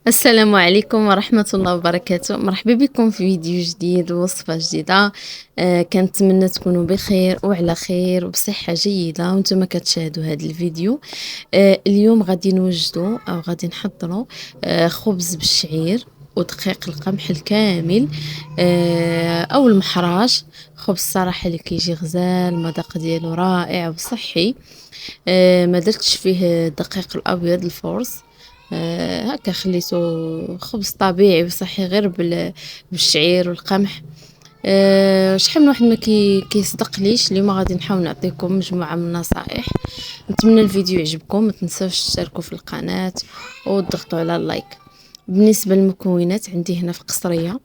السلام عليكم ورحمة الله وبركاته. مرحبا بكم في فيديو جديد ووصفة جديدة. كنتمنى تكونوا بخير وعلى خير وبصحة جيدة وانتم كتشاهدوا هذا الفيديو. اليوم غادي نوجدوا او غادي نحضروا خبز بالشعير ودقيق القمح الكامل، او المحراش. خبز صراحة اللي كيجي غزال، المذاق ديالو رائع وصحي. ما درتش فيه الدقيق الابيض الفورس. هكا خليته خبز طبيعي وصحي غير بالشعير والقمح. شحال من واحد ما كيصدق ليش. اليوم غادي نحاول نعطيكم مجموعه من النصائح. نتمنى الفيديو يعجبكم، ما تنساوش تشتركوا في القناه وتضغطوا على اللايك. بالنسبه للمكونات، عندي هنا في قصريه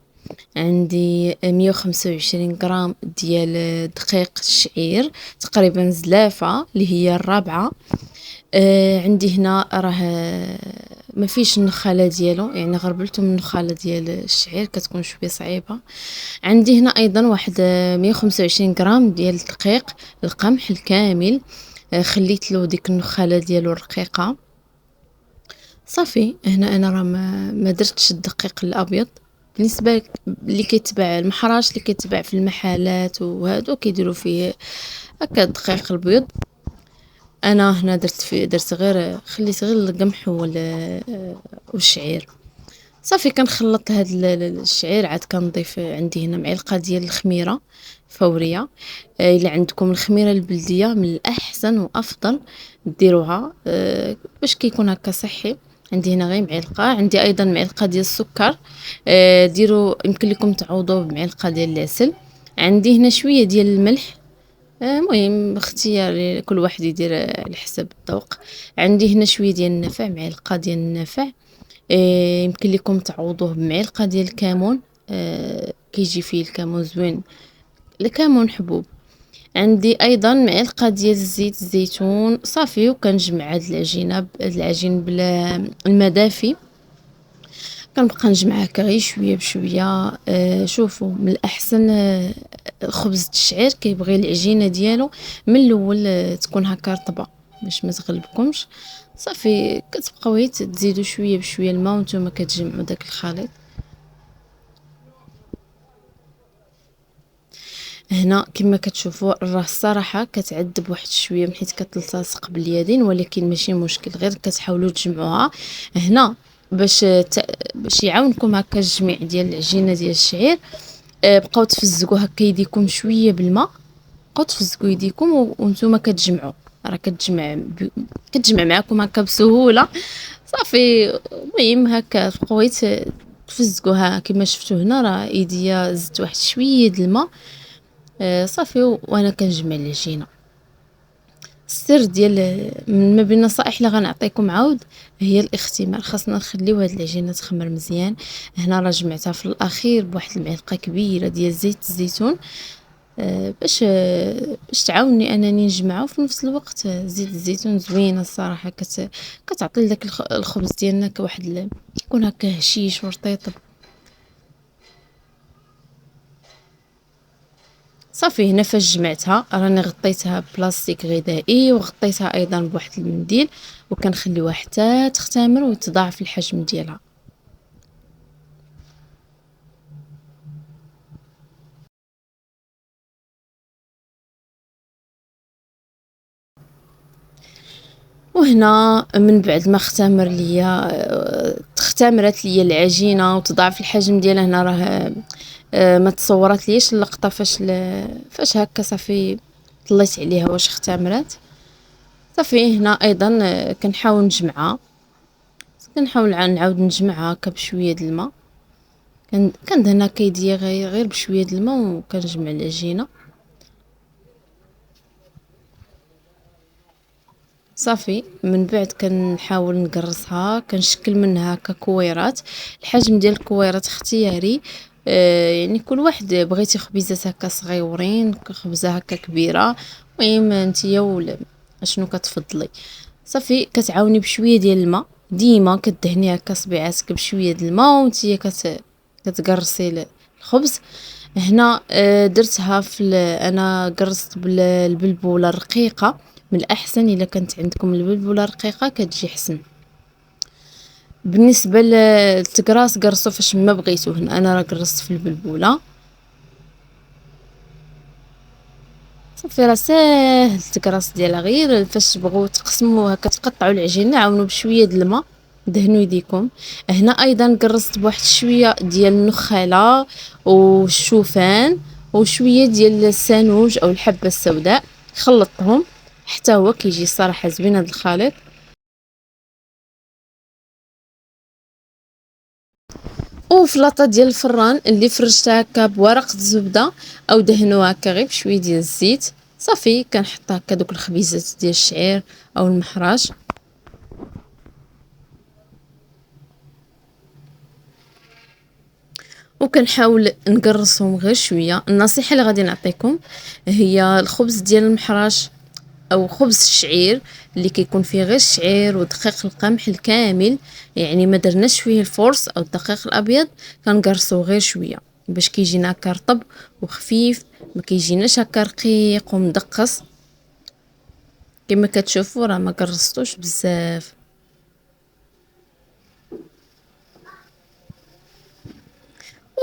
عندي 125 غرام ديال دقيق الشعير، تقريبا زلافه اللي هي الرابعه. عندي هنا راه ما فيش النخاله ديالو، يعني غربلته من النخاله ديال الشعير كتكون شويه صعيبه. عندي هنا ايضا واحد 125 غرام ديال دقيق القمح الكامل، خليت له ديك النخاله ديالو الرقيقه. صافي هنا انا راه ما درتش الدقيق الابيض. بالنسبه اللي كيتباع المحراش اللي كيتباع في المحلات وهادو كيديروا فيه هكا الدقيق البيض. انا هنا درت غير خليت غير القمح والشعير. صافي كنخلط هاد الشعير، عاد كنضيف عندي هنا معلقه ديال الخميره فوريه. الا عندكم الخميره البلديه من الاحسن وافضل ديروها، باش كيكون هكا صحي. عندي هنا غير معلقه. عندي ايضا معلقه ديال السكر، ديروا يمكن لكم تعوضوه بمعلقه ديال العسل. عندي هنا شويه ديال الملح، المهم اختياري، كل واحد يدير على حسب الذوق. عندي هنا شويه ديال النافع، معلقه ديال النافع. يمكن لكم تعوضوه بمعلقه ديال الكمون، كيجي فيه الكمون زوين، الكمون حبوب. عندي ايضا معلقه ديال زيت الزيتون. صافي وكنجمع هاد العجين بلا الماء دافي. كنبقى نجمع هكا غير شويه بشويه. شوفوا من الاحسن خبز الشعير كيبغي العجينه ديالو من الاول تكون هكا رطبه باش ما تغلبكمش. صافي كتبقاو غير تزيدوا شويه بشويه الماء وانتم كتجمعوا داك الخليط. هنا كما كتشوفوا راه الصراحه كتعذب واحد شويه من حيت كتلتصق باليدين، ولكن ماشي مشكل، غير كتحاولوا تجمعوها هنا باش يعاونكم هكا الجميع ديال العجينه ديال الشعير. بقاو تفزقوا هكا يديكم شويه بالماء، بقاو تفزقوا يديكم وانتم كتجمعوا. راه كتجمع معكم هكا بسهوله. صافي المهم هكا بقاو تفزقوها كما شفتوا هنا. راه ايديا زدت واحد شويه د الماء. صافي وانا كنجمع العجينه. السر ديال من ما بين النصائح اللي غنعطيكم عاود هي الاختمار. خاصنا نخليو هاد العجينه تخمر مزيان. هنا راه جمعتها في الاخير بواحد المعلقه كبيره ديال زيت الزيتون، باش تعاوني انني نجمعها. وفي نفس الوقت زيت الزيتون زوينه الصراحه، كتعطي لذاك الخبز ديالنا كواحد يكون هكا هشيش ورطيط. صافي هنا فاش جمعتها راني غطيتها بلاستيك غذائي وغطيتها ايضا بواحد المنديل، وكنخليوها حتى تختمر ويتضاعف الحجم ديالها. وهنا من بعد ما اختمرت ليا العجينه وتضاعف الحجم ديالها، هنا راه ما تصورت ليش اللقطه فاش هكا صافي طليت عليها واش اختمرت. صافي هنا ايضا كنحاول نجمعها، كنحاول نعاود نجمعها هكا بشويه د الماء. كندهن هكا يديا غير بشويه د الماء وكنجمع العجينه. صافي من بعد كنحاول نقرصها، كنشكل منها هكا كويرات. الحجم ديال الكويرات اختياري، يعني كل واحد بغيتي خبيزات هكا صغيورين، خبزه هكا كبيره، المهم نتيا ولا شنو كتفضلي. صافي كتعاوني بشويه ديال الماء، ديما كدهني هكا صبيعاتك بشويه ديال الماء وانتيا كتقرصي الخبز. هنا درتها انا قرصت بالبلبوله الرقيقه. من الاحسن الا كانت عندكم البلبوله رقيقه كتجي حسن. بالنسبة للتقراص قرصو فاش ما بغيتو. هنا انا راه قرصت في البلبولة صافي، راه ساهل التقراص ديالها. غير فاش تبغوا تقسموها كتقطعوا العجينه، عاونوا بشويه د الماء، دهنوا يديكم. هنا ايضا قرصت بواحد شويه ديال النخاله والشوفان وشويه ديال السانوج او الحبه السوداء، خلطتهم حتى هو كيجي صراحه زوين هذا الخليط. وفي لاطه ديال الفران اللي فرشتها هكا بورقه الزبده او دهنوها هكا غير بشويه ديال الزيت، صافي كنحط هكا دوك الخبيزات ديال الشعير او المحراج. وكنحاول نقرصهم غير شويه. النصيحه اللي غادي نعطيكم هي الخبز ديال المحراج او خبز الشعير اللي كيكون فيه غير الشعير ودقيق القمح الكامل، يعني ما درناش فيه الفورس او الدقيق الابيض، كنقرصو غير شويه باش كيجينا هكا رطب وخفيف، ما كيجيناش هكا رقيق ومدقص. كما كتشوفوا راه ما قرصتوش بزاف.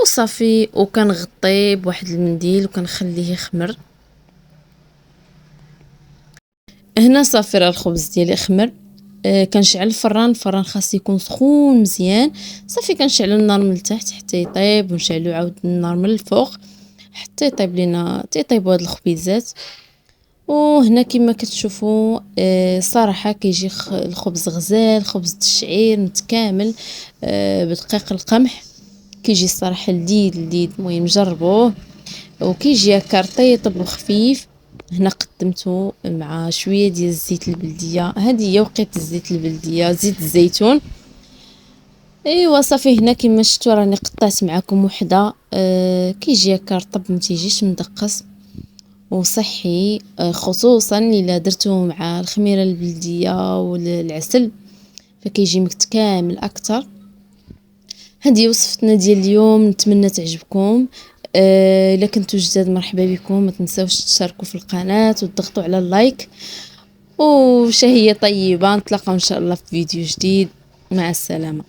وصافي وكنغطيه بواحد المنديل وكنخليه يخمر. هنا صافي راه الخبز ديالي خمر. كنشعل الفران خاص يكون سخون مزيان. صافي كنشعلو النار من التحت حتى يطيب، ونشعلو عاود النار من الفوق حتى يطيب لينا، حتى يطيبوا هاد الخبيزات. وهنا كما كتشوفوا صراحه كيجي الخبز غزال، خبز الشعير متكامل بدقيق القمح، كيجي الصراحه لذيذ لذيذ. المهم جربوه وكيجي هكا رطيب وخفيف. هنا قدمته مع شويه ديال الزيت البلديه، هذه هي وقيت الزيت البلديه، زيت الزيتون. ايوا صافي هنا كما شفتوا راني قطعت معكم وحده. كيجي هكا رطب، ما تيجيش مدقص وصحي، خصوصا الا درتوه مع الخميره البلديه والعسل فكيجي متكامل اكثر. هذه وصفتنا ديال اليوم، نتمنى تعجبكم. الا كنتو جداد مرحبا بكم، ما تنساوش تشاركوا في القناه وتضغطوا على اللايك. وشهيه طيبه، نتلاقاو ان شاء الله في فيديو جديد. مع السلامه.